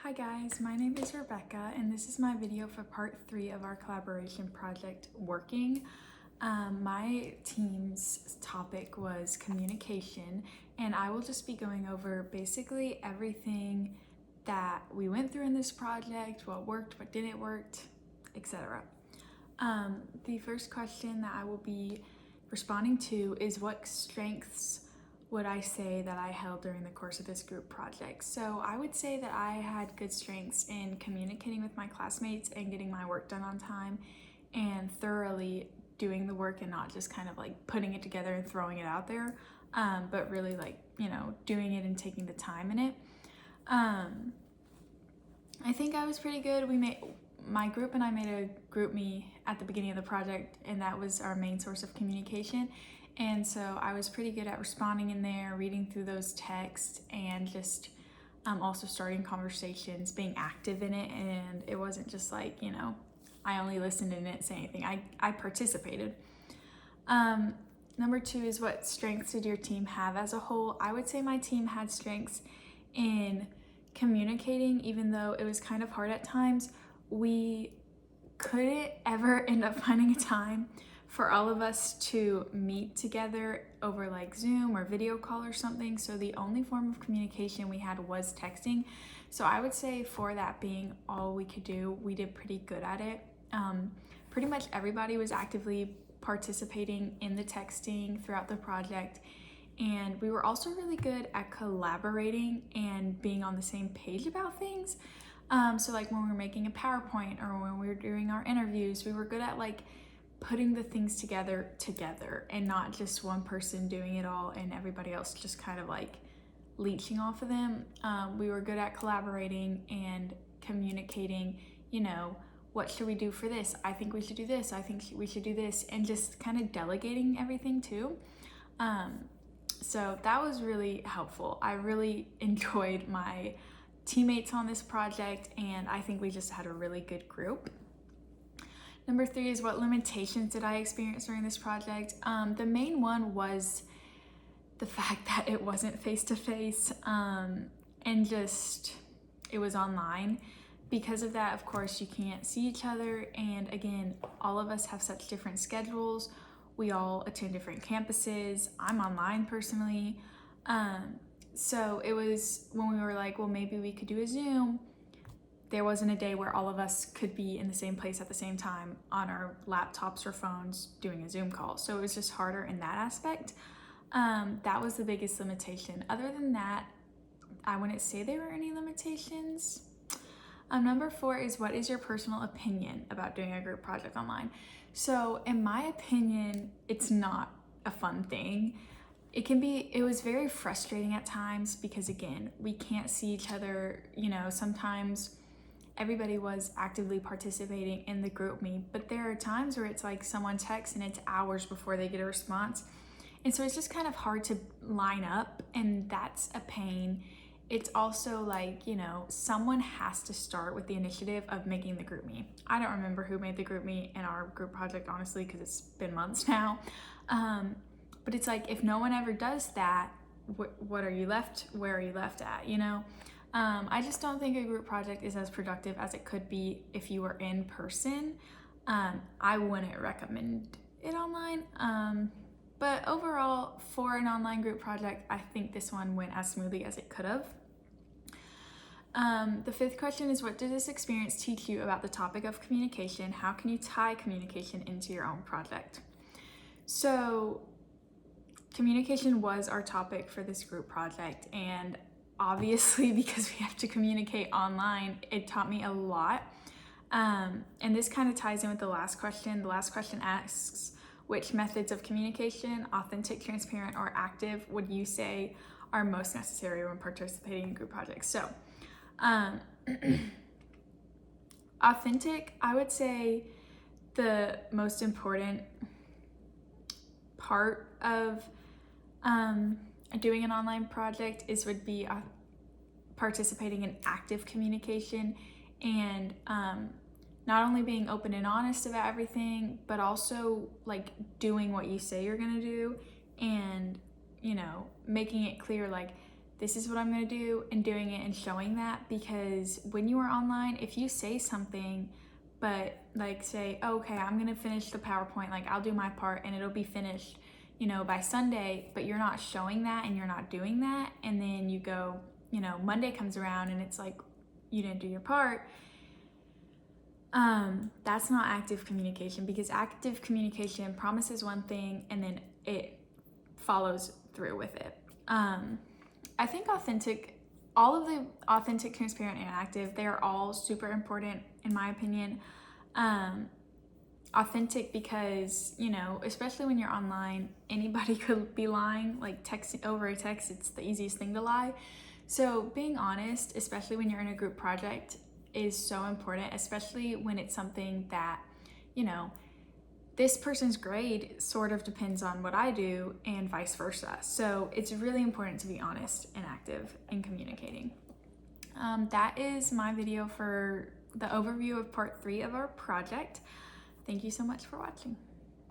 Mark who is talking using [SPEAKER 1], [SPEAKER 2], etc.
[SPEAKER 1] Hi guys, my name is Rebecca and this is my video for part 3 of our collaboration project Working. My team's topic was communication, and I will just be going over basically everything that we went through in this project, what worked, what didn't work, etc. The first question that I will be responding to is, what strengths would I say that I held during the course of this group project? So I would say that I had good strengths in communicating with my classmates and getting my work done on time and thoroughly doing the work and not just kind of like putting it together and throwing it out there, but really doing it and taking the time in it. I think I was pretty good. My group and I made a group me at the beginning of the project, and that was our main source of communication. And so I was pretty good at responding in there, reading through those texts, and just also starting conversations, being active in it. And it wasn't just like, I only listened and didn't say anything. I participated. Number 2 is, what strengths did your team have as a whole? I would say my team had strengths in communicating, even though it was kind of hard at times. We couldn't ever end up finding a time for all of us to meet together over like Zoom or video call or something. So the only form of communication we had was texting. So I would say, for that being all we could do, we did pretty good at it. Pretty much everybody was actively participating in the texting throughout the project. And we were also really good at collaborating and being on the same page about things. So like when we were making a PowerPoint or when we were doing our interviews, we were good at like putting the things together and not just one person doing it all and everybody else just kind of like leeching off of them. We were good at collaborating and communicating, what should we do for this? I think we should do this. I think we should do this, and just kind of delegating everything too. So that was really helpful. I really enjoyed my teammates on this project, and I think we just had a really good group. Number 3 is, what limitations did I experience during this project? The main one was the fact that it wasn't face-to-face, and just it was online. Because of that, of course, you can't see each other, and again, all of us have such different schedules. We all attend different campuses. I'm online personally. So it was when we were like, well, maybe we could do a Zoom. There wasn't a day where all of us could be in the same place at the same time on our laptops or phones doing a Zoom call. So it was just harder in that aspect. That was the biggest limitation. Other than that, I wouldn't say there were any limitations. Number 4 is, what is your personal opinion about doing a group project online? So in my opinion, it's not a fun thing. It was very frustrating at times because, again, we can't see each other. Sometimes everybody was actively participating in the group me, but there are times where it's like someone texts and it's hours before they get a response. And so it's just kind of hard to line up, and that's a pain. It's also like, someone has to start with the initiative of making the group me. I don't remember who made the group me in our group project, honestly, because it's been months now. But it's like, if no one ever does that, where are you left at, I just don't think a group project is as productive as it could be if you were in person. I wouldn't recommend it online. But overall, for an online group project, I think this one went as smoothly as it could have. The 5th question is, what did this experience teach you about the topic of communication? How can you tie communication into your own project? So communication was our topic for this group project, and obviously because we have to communicate online, it taught me a lot. And this kind of ties in with the last question. The last question asks, which methods of communication, authentic, transparent, or active, would you say are most necessary when participating in group projects? So authentic, I would say the most important part of doing an online project would be participating in active communication, and not only being open and honest about everything, but also like doing what you say you're gonna do, and making it clear, like, this is what I'm going to do, and doing it and showing that. Because when you are online, if you say something but like say, oh, okay, I'm going to finish the PowerPoint, like I'll do my part and it'll be finished, you know, by Sunday, but you're not showing that and you're not doing that, and then you go, you know, Monday comes around and it's like you didn't do your part, that's not active communication. Because active communication promises one thing and then it follows through with it. I think all of the authentic, transparent, and active, they are all super important in my opinion. Authentic because, you know, especially when you're online, anybody could be lying. Like texting over a text, it's the easiest thing to lie. So being honest, especially when you're in a group project, is so important, especially when it's something that, you know, this person's grade sort of depends on what I do and vice versa. So it's really important to be honest and active in communicating. That is my video for the overview of part 3 of our project. Thank you so much for watching.